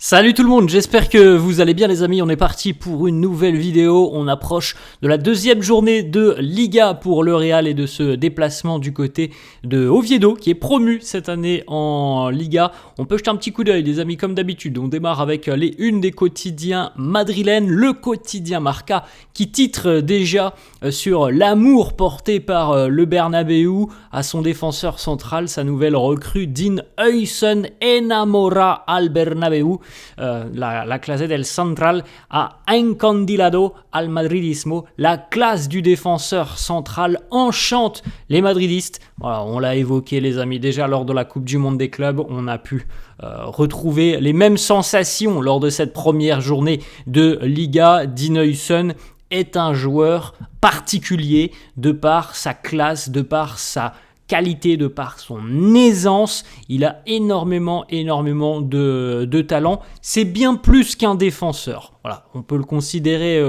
Salut tout le monde, j'espère que vous allez bien les amis, on est parti pour une nouvelle vidéo, on approche de la deuxième journée de Liga pour le Real et de ce déplacement du côté de Oviedo qui est promu cette année en Liga. On peut jeter un petit coup d'œil les amis comme d'habitude, on démarre avec les unes des quotidiens madrilènes, le quotidien Marca qui titre déjà sur l'amour porté par le Bernabéu à son défenseur central, sa nouvelle recrue Dean Huijsen enamora al Bernabéu. La clase del central a encandilado al madridismo. La classe du défenseur central enchante les madridistes. Voilà, on l'a évoqué les amis déjà lors de la Coupe du Monde des clubs. On a pu retrouver les mêmes sensations lors de cette première journée de Liga. Dean Huijsen est un joueur particulier de par sa classe, de par sa qualité, de par son aisance. Il a énormément de talent. C'est bien plus qu'un défenseur. Voilà, on peut le considérer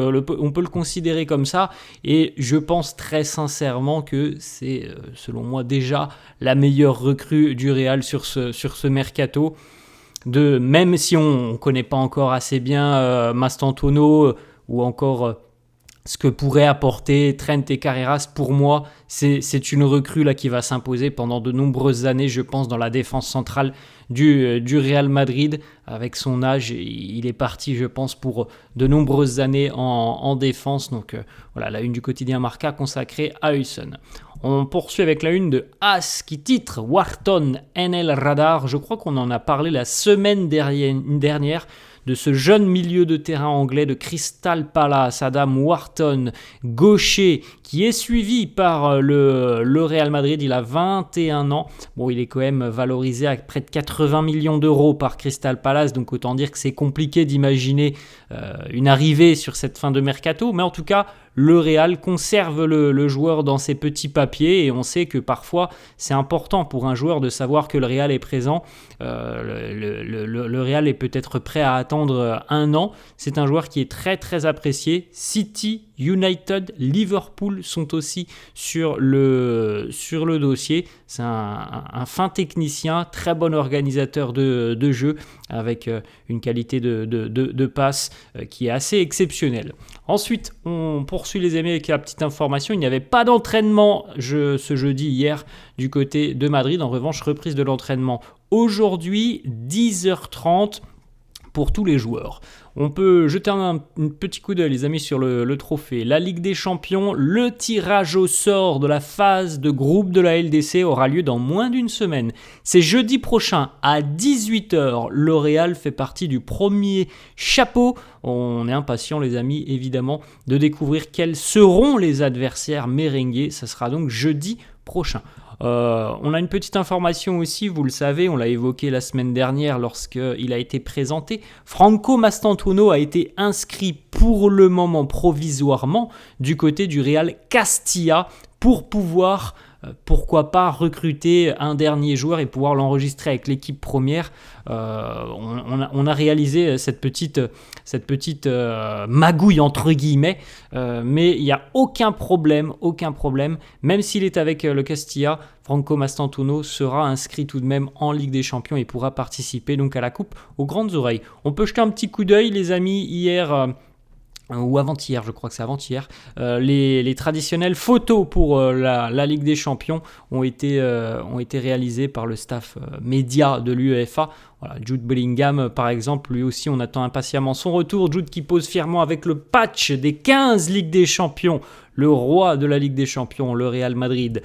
comme ça. Et je pense très sincèrement que c'est, selon moi, déjà la meilleure recrue du Real sur ce mercato. Même si on ne connaît pas encore assez bien Mastantuono ou encore ce que pourraient apporter Trent et Carreras, pour moi, c'est une recrue là qui va s'imposer pendant de nombreuses années, je pense, dans la défense centrale du Real Madrid. Avec son âge, il est parti, je pense, pour de nombreuses années en défense. Donc voilà, la une du quotidien Marca consacrée à Huijsen. On poursuit avec la une de AS qui titre Wharton en el radar. Je crois qu'on en a parlé la semaine dernière de ce jeune milieu de terrain anglais de Crystal Palace, Adam Wharton, gaucher, qui est suivi par le Real Madrid. Il a 21 ans. Bon, il est quand même valorisé à près de 80 millions d'euros par Crystal Palace, donc autant dire que c'est compliqué d'imaginer une arrivée sur cette fin de mercato. Mais en tout cas, le Real conserve le joueur dans ses petits papiers et on sait que parfois c'est important pour un joueur de savoir que le Real est présent. Le Real est peut-être prêt à attendre un an. C'est un joueur qui est très très apprécié. City, United, Liverpool sont aussi sur le dossier. C'est un fin technicien, très bon organisateur de jeu avec une qualité de passe qui est assez exceptionnelle. Ensuite, on poursuit les amis avec la petite information. Il n'y avait pas d'entraînement ce jeudi hier du côté de Madrid. En revanche, reprise de l'entraînement aujourd'hui, 10h30 pour tous les joueurs. On peut jeter un petit coup d'œil les amis sur le trophée. La Ligue des Champions, le tirage au sort de la phase de groupe de la LDC aura lieu dans moins d'une semaine. C'est jeudi prochain à 18h. Le Real fait partie du premier chapeau. On est impatient les amis évidemment de découvrir quels seront les adversaires merengues. Ça sera donc jeudi prochain. On a une petite information aussi, vous le savez, on l'a évoqué la semaine dernière lorsqu'il a été présenté. Franco Mastantuono a été inscrit pour le moment provisoirement du côté du Real Castilla pour pouvoir, pourquoi pas, recruter un dernier joueur et pouvoir l'enregistrer avec l'équipe première. On a réalisé cette petite magouille entre guillemets, mais il n'y a aucun problème, même s'il est avec le Castilla, Franco Mastantuono sera inscrit tout de même en Ligue des Champions et pourra participer donc à la Coupe aux grandes oreilles. On peut jeter un petit coup d'œil les amis, hier ou avant-hier, je crois que c'est avant-hier, les traditionnelles photos pour la Ligue des Champions ont été réalisées par le staff média de l'UEFA. Voilà, Jude Bellingham, par exemple, lui aussi, on attend impatiemment son retour. Jude qui pose fièrement avec le patch des 15 Ligues des Champions, le roi de la Ligue des Champions, le Real Madrid.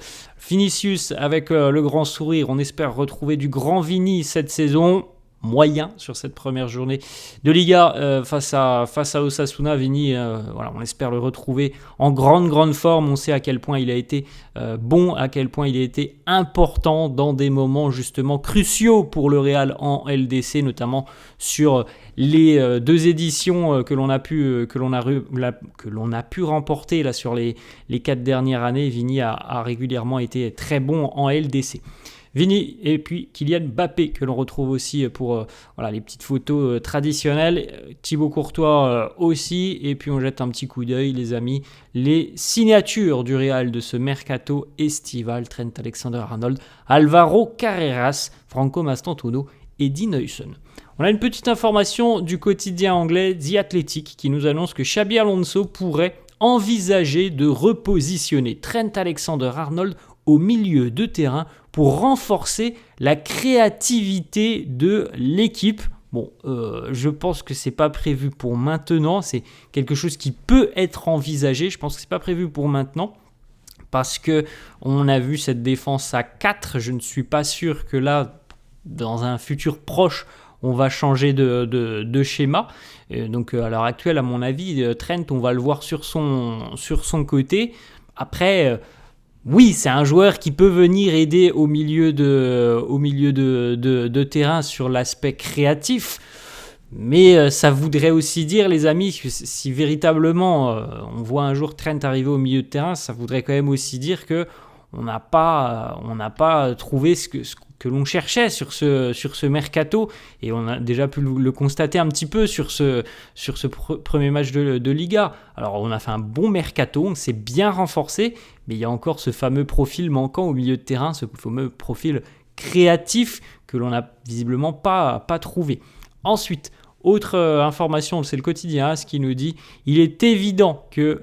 Vinicius avec le grand sourire, on espère retrouver du grand Vini cette saison. Moyen sur cette première journée de Liga face à Osasuna. Vini, voilà, on espère le retrouver en grande forme. On sait à quel point il a été bon, à quel point il a été important dans des moments justement cruciaux pour le Real en LDC, notamment sur les deux éditions que l'on a pu remporter là sur les 4 dernières années. Vini a régulièrement été très bon en LDC. Vini et puis Kylian Mbappé que l'on retrouve aussi pour les petites photos traditionnelles. Thibaut Courtois aussi. Et puis on jette un petit coup d'œil les amis. Les signatures du Real de ce mercato estival. Trent Alexander-Arnold, Alvaro Carreras, Franco Mastantuono Eddie Nuysen. On a une petite information du quotidien anglais The Athletic qui nous annonce que Xabi Alonso pourrait envisager de repositionner Trent Alexander-Arnold au milieu de terrain pour renforcer la créativité de l'équipe. Bon, je pense que c'est pas prévu pour maintenant, c'est quelque chose qui peut être envisagé, je pense que c'est pas prévu pour maintenant. Parce qu'on a vu cette défense à 4, je ne suis pas sûr que là, dans un futur proche, on va changer de schéma. Donc à l'heure actuelle, à mon avis, Trent, on va le voir sur son côté. Après, oui, c'est un joueur qui peut venir aider au milieu de terrain sur l'aspect créatif. Mais ça voudrait aussi dire, les amis, que si véritablement on voit un jour Trent arriver au milieu de terrain, ça voudrait quand même aussi dire qu'on n'a pas trouvé ce que l'on cherchait sur ce mercato, et on a déjà pu le constater un petit peu sur ce premier match de Liga. Alors on a fait un bon mercato, on s'est bien renforcé, mais il y a encore ce fameux profil manquant au milieu de terrain, ce fameux profil créatif que l'on n'a visiblement pas trouvé. Ensuite, autre information, c'est le quotidien AS qui nous dit il est évident que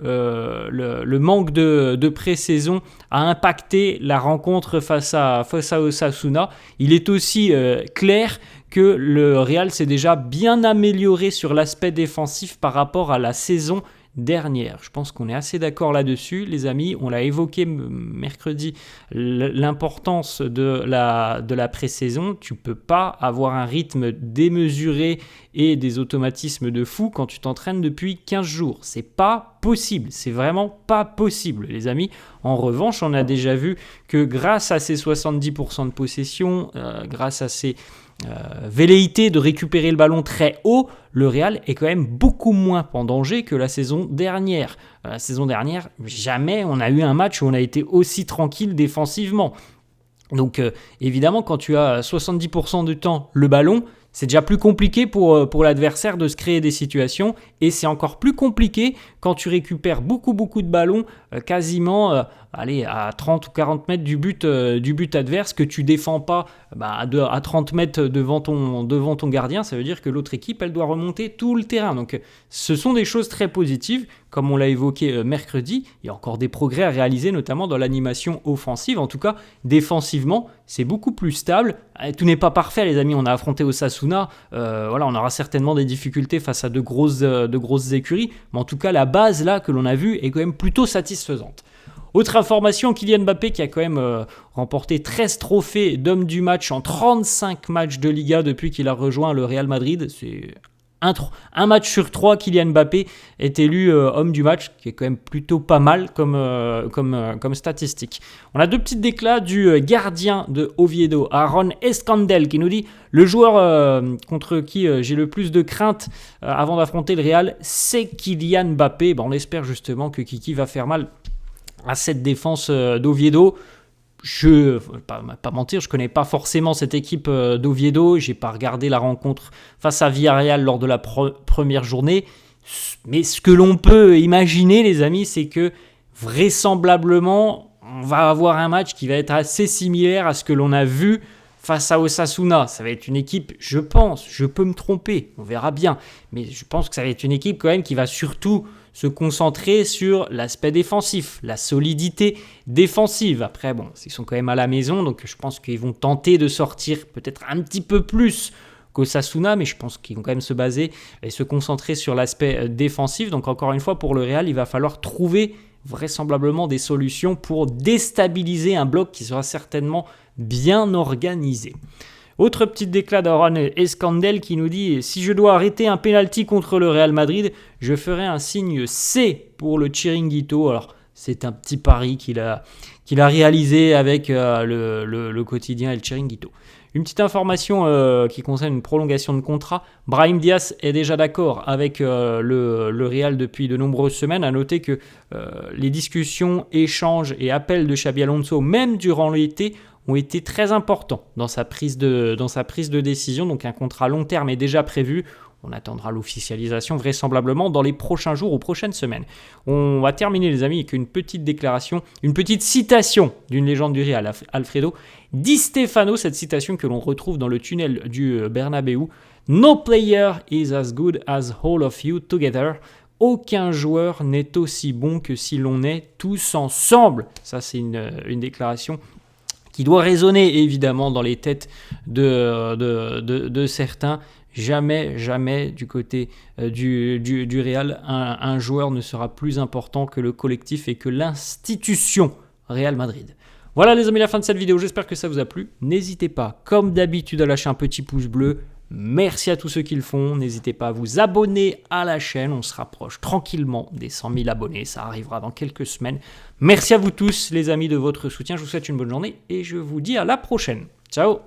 le manque de pré-saison a impacté la rencontre face à Osasuna. Il est aussi clair que le Real s'est déjà bien amélioré sur l'aspect défensif par rapport à la saison dernière. Je pense qu'on est assez d'accord là-dessus, les amis. On l'a évoqué mercredi, l'importance de la pré-saison. Tu ne peux pas avoir un rythme démesuré et des automatismes de fou quand tu t'entraînes depuis 15 jours. C'est pas possible. C'est vraiment pas possible, les amis. En revanche, on a déjà vu que grâce à ces 70% de possession, grâce à ces velléité de récupérer le ballon très haut, le Real est quand même beaucoup moins en danger que la saison dernière. La saison dernière, jamais on a eu un match où on a été aussi tranquille défensivement. Donc évidemment, quand tu as 70% du temps le ballon, c'est déjà plus compliqué pour l'adversaire de se créer des situations, et c'est encore plus compliqué quand tu récupères beaucoup de ballons quasiment à 30 ou 40 mètres du but adverse, que tu défends pas à 30 mètres devant ton gardien. Ça veut dire que l'autre équipe, elle doit remonter tout le terrain. Donc ce sont des choses très positives, comme on l'a évoqué mercredi. Il y a encore des progrès à réaliser, notamment dans l'animation offensive. En tout cas, défensivement, c'est beaucoup plus stable. Tout n'est pas parfait, les amis. On a affronté Osasuna. On aura certainement des difficultés face à de grosses écuries. Mais en tout cas, la base là que l'on a vue est quand même plutôt satisfaisante. Autre information, Kylian Mbappé qui a quand même remporté 13 trophées d'homme du match en 35 matchs de Liga depuis qu'il a rejoint le Real Madrid. C'est un match sur 3, Kylian Mbappé est élu homme du match, qui est quand même plutôt pas mal comme statistique. On a deux petites déclats du gardien de Oviedo, Aaron Escandel, qui nous dit « Le joueur contre qui j'ai le plus de crainte avant d'affronter le Real, c'est Kylian Mbappé. » On espère justement que Kiki va faire mal à cette défense d'Oviedo. Je ne vais pas mentir, je ne connais pas forcément cette équipe d'Oviedo. Je n'ai pas regardé la rencontre face à Villarreal lors de la première journée. Mais ce que l'on peut imaginer, les amis, c'est que vraisemblablement, on va avoir un match qui va être assez similaire à ce que l'on a vu face à Osasuna. Ça va être une équipe, je pense, je peux me tromper, on verra bien. Mais je pense que ça va être une équipe quand même qui va surtout se concentrer sur l'aspect défensif, la solidité défensive. Après, ils sont quand même à la maison, donc je pense qu'ils vont tenter de sortir peut-être un petit peu plus qu'Osasuna, mais je pense qu'ils vont quand même se baser et se concentrer sur l'aspect défensif. Donc encore une fois, pour le Real, il va falloir trouver vraisemblablement des solutions pour déstabiliser un bloc qui sera certainement bien organisé. Autre petite déclat d'Aaron Escandel qui nous dit « Si je dois arrêter un penalty contre le Real Madrid, je ferai un signe C pour le Chiringuito ». Alors, c'est un petit pari qu'il a réalisé avec le quotidien El Chiringuito. Une petite information qui concerne une prolongation de contrat. Brahim Diaz est déjà d'accord avec le Real depuis de nombreuses semaines. À noter que les discussions, échanges et appels de Xabi Alonso, même durant l'été, ont été très importants dans sa prise de décision. Donc un contrat long terme est déjà prévu. On attendra l'officialisation vraisemblablement dans les prochains jours ou prochaines semaines. On va terminer les amis avec une petite déclaration, une petite citation d'une légende du Real, Alfredo Di Stefano, cette citation que l'on retrouve dans le tunnel du Bernabéu. No player is as good as all of you together. Aucun joueur n'est aussi bon que si l'on est tous ensemble. Ça, c'est une déclaration qui doit résonner évidemment dans les têtes de certains. Jamais du côté du Real, un joueur ne sera plus important que le collectif et que l'institution Real Madrid. Voilà les amis, la fin de cette vidéo, j'espère que ça vous a plu. N'hésitez pas, comme d'habitude, à lâcher un petit pouce bleu. Merci à tous ceux qui le font. N'hésitez pas à vous abonner à la chaîne. On se rapproche tranquillement des 100 000 abonnés. Ça arrivera dans quelques semaines. Merci à vous tous les amis de votre soutien. Je vous souhaite une bonne journée et je vous dis à la prochaine. Ciao!